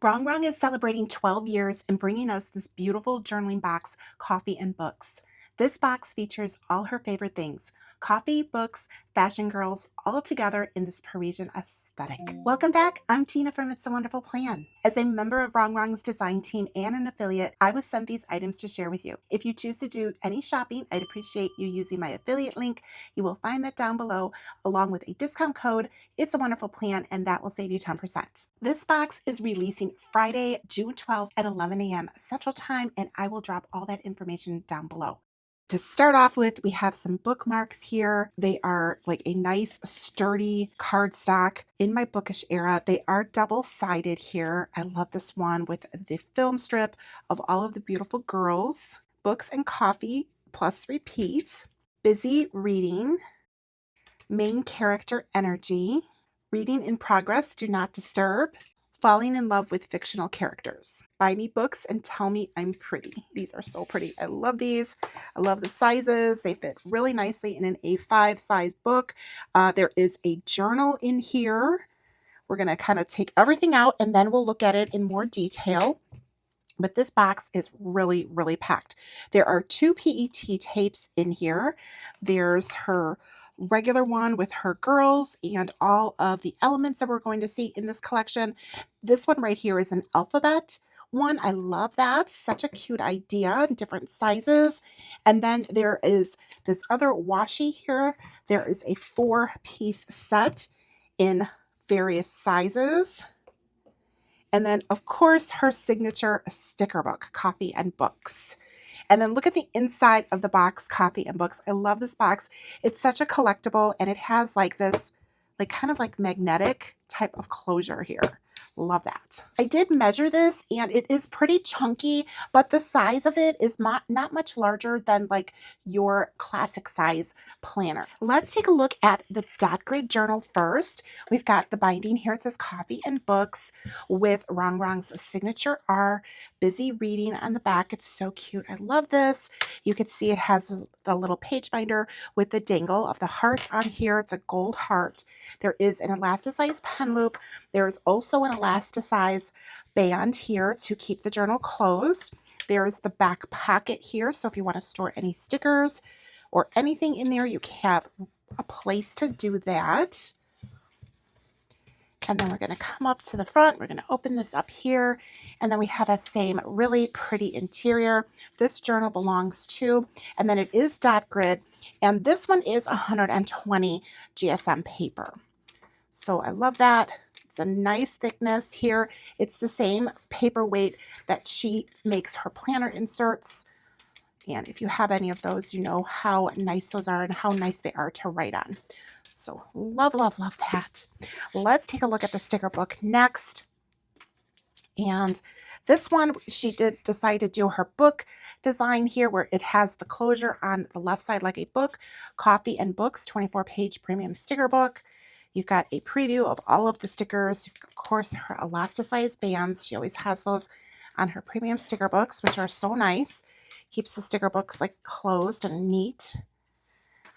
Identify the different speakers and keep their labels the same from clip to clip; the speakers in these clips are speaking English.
Speaker 1: Rongrong is celebrating 12 years and bringing us this beautiful journaling box, Coffee and Books. This box features all her favorite things: coffee, books, fashion girls, all together in this Parisian aesthetic. Welcome back. I'm Tina from It's a Wonderful Plan. As a member of Rongrong's design team and an affiliate, I was sent these items to share with you. If you choose to do any shopping, I'd appreciate you using my affiliate link. You will find that down below, along with a discount code, It's a Wonderful Plan, and that will save you 10%. This box is releasing Friday, June 12th at 11 a.m. Central Time, and I will drop all that information down below. To start off with, we have some bookmarks here. They are like a nice sturdy cardstock in my bookish era. They are double-sided here. I love this one with the film strip of all of the beautiful girls. Books and coffee plus repeats. Busy reading. Main character energy. Reading in progress, do not disturb. Falling in love with fictional characters. Buy me books and tell me I'm pretty. These are so pretty. I love these. I love the sizes. They fit really nicely in an A5 size book. There is a journal in here. We're going to kind of take everything out and then we'll look at it in more detail. But this box is really, really packed. There are 2 PET tapes in here. There's her regular one with her girls and all of the elements that we're going to see in this collection. This one right here is an alphabet one. I love that. Such a cute idea in different sizes. And then there is this other washi here. There is a 4-piece set in various sizes. And then, of course, her signature sticker book, Coffee and Books. And then look at the inside of the box, Coffee and Books. I love this box. It's such a collectible, and it has like this, like kind of like magnetic type of closure here. Love that. I did measure this, and it is pretty chunky, but the size of it is not much larger than like your classic size planner. Let's take a look at the dot grid journal first. We've got the binding here. It says Coffee and Books with Rongrong's signature R, busy reading on the back. It's so cute. I love this. You can see it has the little page binder with the dangle of the heart on here. It's a gold heart. There is an elasticized pen loop. There is also an elasticized band here to keep the journal closed. There's the back pocket here, so if you want to store any stickers or anything in there, you have a place to do that. And then we're going to come up to the front. We're going to open this up here. And then we have that same really pretty interior. This journal belongs to, and then it is dot grid. And this one is 120 GSM paper. So I love that. It's a nice thickness here. It's the same paperweight that she makes her planner inserts. And if you have any of those, you know how nice those are and how nice they are to write on. So love, love, love that. Let's take a look at the sticker book next. And this one, she did decide to do her book design here where it has the closure on the left side like a book. Coffee and Books, 24-page premium sticker book. You've got a preview of all of the stickers. Of course, her elasticized bands. She always has those on her premium sticker books, which are so nice. Keeps the sticker books like closed and neat.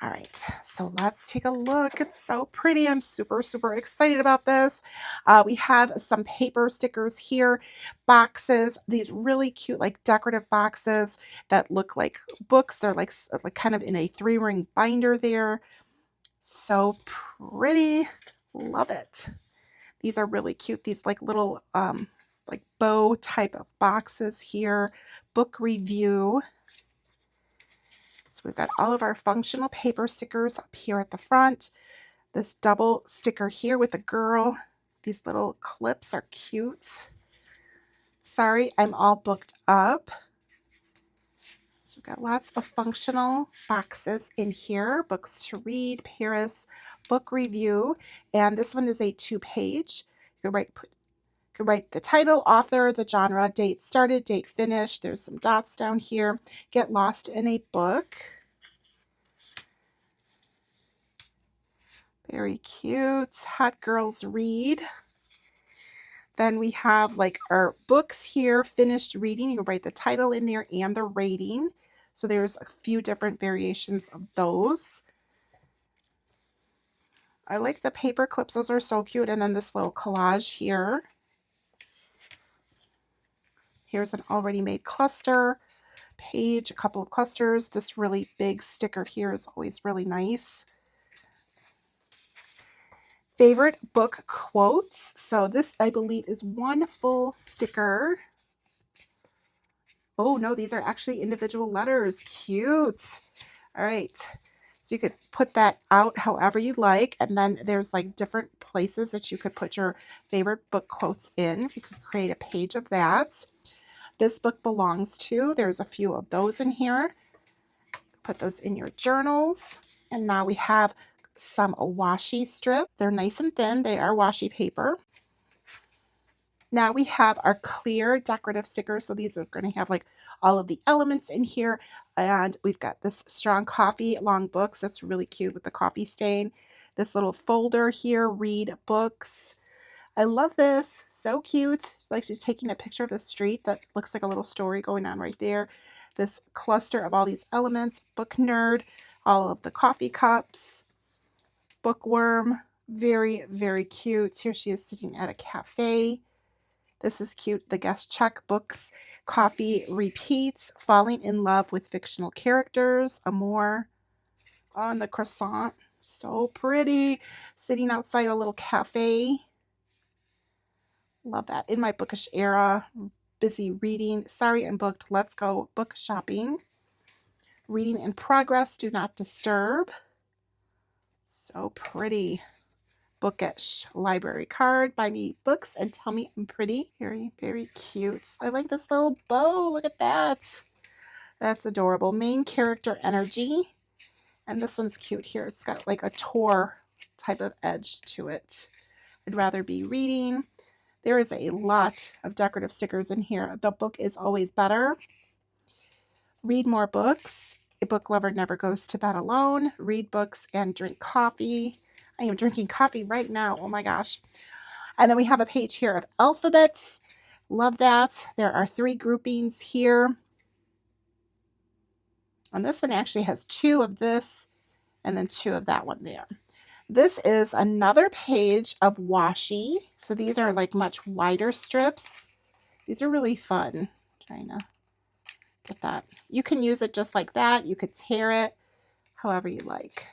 Speaker 1: All right, so let's take a look. It's so pretty. I'm super, super excited about this. We have some paper stickers here, boxes, these really cute, like decorative boxes that look like books. They're like kind of in a 3-ring binder there. So pretty. Love it. These are really cute. These like little like bow type of boxes here. Book review. So we've got all of our functional paper stickers up here at the front. This double sticker here with a girl. These little clips are cute. Sorry, I'm all booked up. So we've got lots of functional boxes in here. Books to read, Paris, book review. And this one is a 2-page. You can write the title, author, the genre, date started, date finished. There's some dots down here. Get lost in a book. Very cute. Hot girls read. Then we have like our books here, finished reading. You can write the title in there and the rating. So there's a few different variations of those. I like the paper clips. Those are so cute. And then this little collage here. Here's an already made cluster page, a couple of clusters. This really big sticker here is always really nice. Favorite book quotes. So this, I believe, is one full sticker. Oh no, these are actually individual letters. Cute. All right. So you could put that out however you like. And then there's like different places that you could put your favorite book quotes in. You could create a page of that. This book belongs to. There's a few of those in here. Put those in your journals. And now we have some washi strips. They're nice and thin. They are washi paper. Now we have our clear decorative stickers. So these are going to have like all of the elements in here. And we've got this strong coffee long books. That's really cute with the coffee stain. This little folder here, read books. I love this. So cute. It's like she's taking a picture of a street that looks like a little story going on right there. This cluster of all these elements. Book nerd. All of the coffee cups. Bookworm. Very, very cute. Here she is sitting at a cafe. This is cute. The guest checkbooks, coffee repeats, falling in love with fictional characters, Amour on the croissant. So pretty. Sitting outside a little cafe. Love that. In my bookish era, busy reading. Sorry, I'm booked. Let's go book shopping. Reading in progress. Do not disturb. So pretty. Bookish library card. Buy me books and tell me I'm pretty. Very, very cute. I like this little bow. Look at that. That's adorable. Main character energy. And this one's cute here. It's got like a tour type of edge to it. I'd rather be reading. There is a lot of decorative stickers in here. The book is always better. Read more books. A book lover never goes to bed alone. Read books and drink coffee. I am drinking coffee right now. Oh my gosh. And then we have a page here of alphabets. Love that. There are 3 groupings here. And this one actually has 2 of this and then 2 of that one there. This is another page of washi. So these are like much wider strips. These are really fun. Trying to get that. You can use it just like that. You could tear it however you like.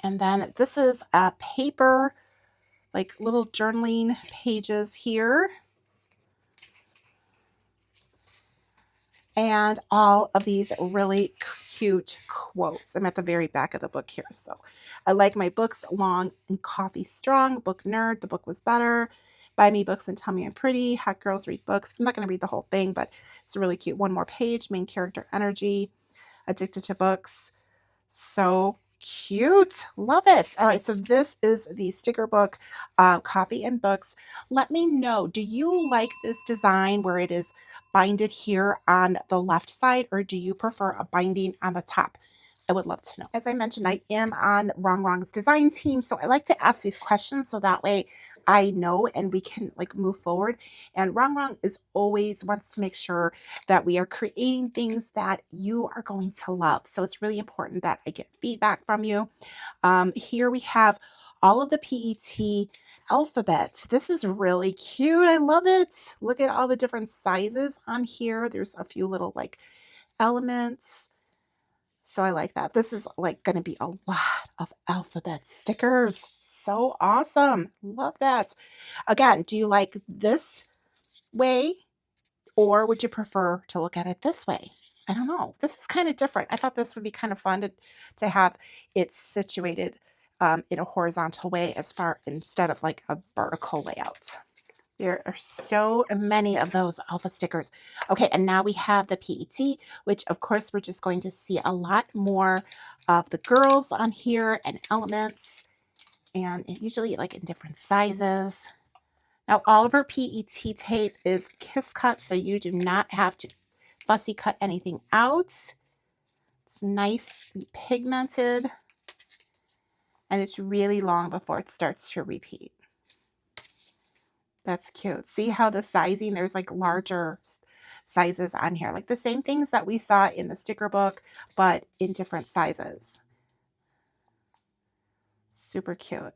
Speaker 1: And then this is a paper, like little journaling pages here. And all of these really cute quotes. I'm at the very back of the book here. So I like my books long and coffee strong. Book nerd. The book was better. Buy me books and tell me I'm pretty. Hot girls read books. I'm not going to read the whole thing, but it's really cute. One more page. Main character energy. Addicted to books. So cute. Love it. All right. So this is the sticker book, Coffee and Books. Let me know. Do you like this design where it is binded here on the left side, or do you prefer a binding on the top? I would love to know. As I mentioned, I am on Rongrong's design team, so I like to ask these questions so that way I know and we can like move forward. And Rongrong is always wants to make sure that we are creating things that you are going to love. So it's really important that I get feedback from you. Here we have all of the PET alphabet. This is really cute. I love it. Look at all the different sizes on here. There's a few little like elements. So I like that. This is like going to be a lot of alphabet stickers. So awesome. Love that. Again, do you like this way or would you prefer to look at it this way? I don't know. This is kind of different. I thought this would be kind of fun to have it situated in a horizontal way as far instead of like a vertical layout. There are so many of those alpha stickers. Okay, and now we have the PET, which of course we're just going to see a lot more of the girls on here and elements, and usually like in different sizes. Now all of our PET tape is kiss cut, so you do not have to fussy cut anything out. It's nicely pigmented, and it's really long before it starts to repeat. That's cute. See how the sizing, there's like larger sizes on here, like the same things that we saw in the sticker book, but in different sizes. Super cute.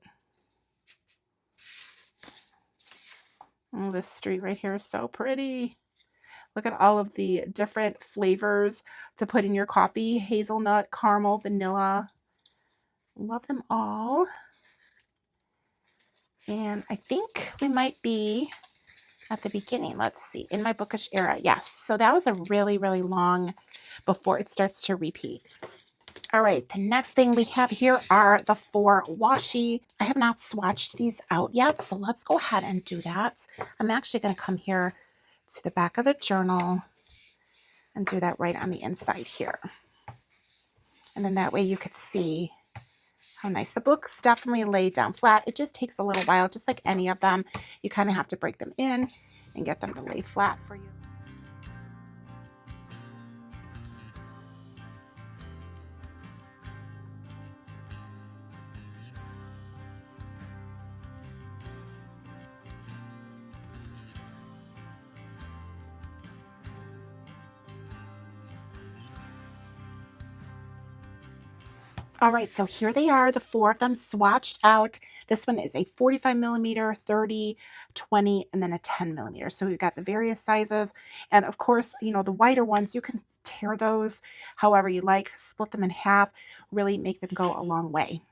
Speaker 1: Oh, this street right here is so pretty. Look at all of the different flavors to put in your coffee. Hazelnut, caramel, vanilla. Love them all. And I think we might be at the beginning. Let's see. In my bookish era. Yes. So that was a really, really long before it starts to repeat. All right, the next thing we have here are the 4 washi. I have not swatched these out yet, so let's go ahead and do that. I'm actually going to come here to the back of the journal and do that right on the inside here. And then that way you could see how nice. The books definitely lay down flat. It just takes a little while, just like any of them. You kind of have to break them in and get them to lay flat for you. All right, so here they are, the 4 of them swatched out. This one is a 45 millimeter, 30, 20, and then a 10 millimeter. So we've got the various sizes. And of course, you know, the wider ones, you can tear those however you like, split them in half, really make them go a long way.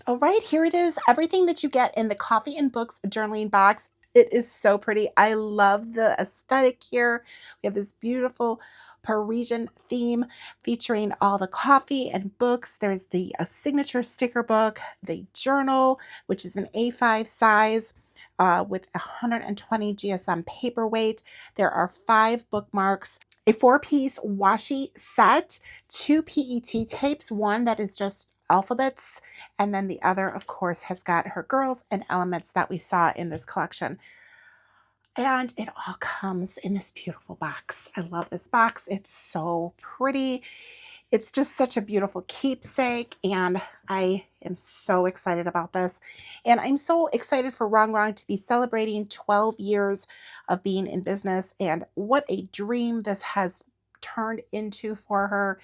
Speaker 1: All right, here it is. Everything that you get in the Coffee and Books journaling box. It is so pretty. I love the aesthetic here. We have this beautiful Parisian theme featuring all the coffee and books. There's the signature sticker book, the journal, which is an A5 size with 120 GSM paperweight. There are 5 bookmarks, a 4-piece washi set, 2 PET tapes, one that is just alphabets, and then the other, of course, has got her girls and elements that we saw in this collection. And it all comes in this beautiful box. I love this box. It's so pretty. It's just such a beautiful keepsake, and I am so excited about this. And I'm so excited for Rongrong to be celebrating 12 years of being in business, and what a dream this has turned into for her.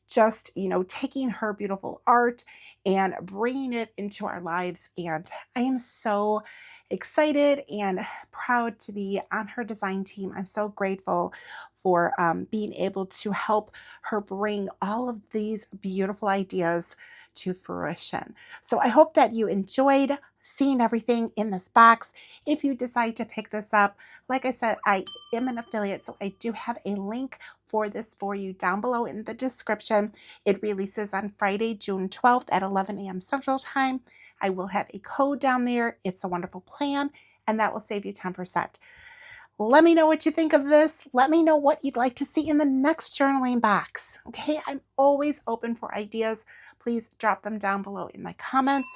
Speaker 1: Just, you know, taking her beautiful art and bringing it into our lives. And I am so excited and proud to be on her design team. I'm so grateful for being able to help her bring all of these beautiful ideas to fruition. So I hope that you enjoyed seeing everything in this box. If you decide to pick this up, like I said, I am an affiliate, so I do have a link for this for you down below in the description. It releases on Friday, June 12th at 11 a.m. Central Time. I will have a code down there. It's a wonderful plan, and that will save you 10%. Let me know what you think of this. Let me know what you'd like to see in the next journaling box. Okay, I'm always open for ideas. Please drop them down below in my comments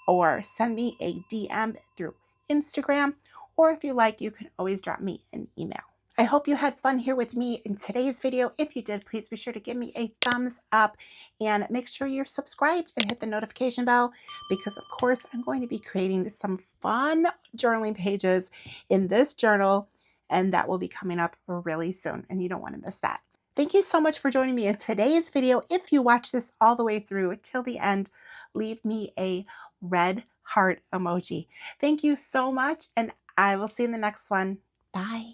Speaker 1: or send me a DM through Instagram, or if you like, you can always drop me an email. I hope you had fun here with me in today's video. If you did, please be sure to give me a thumbs up and make sure you're subscribed and hit the notification bell, because of course I'm going to be creating some fun journaling pages in this journal, and that will be coming up really soon, and you don't want to miss that. Thank you so much for joining me in today's video. If you watch this all the way through till the end, leave me a red heart emoji. Thank you so much, and I will see you in the next one. Bye.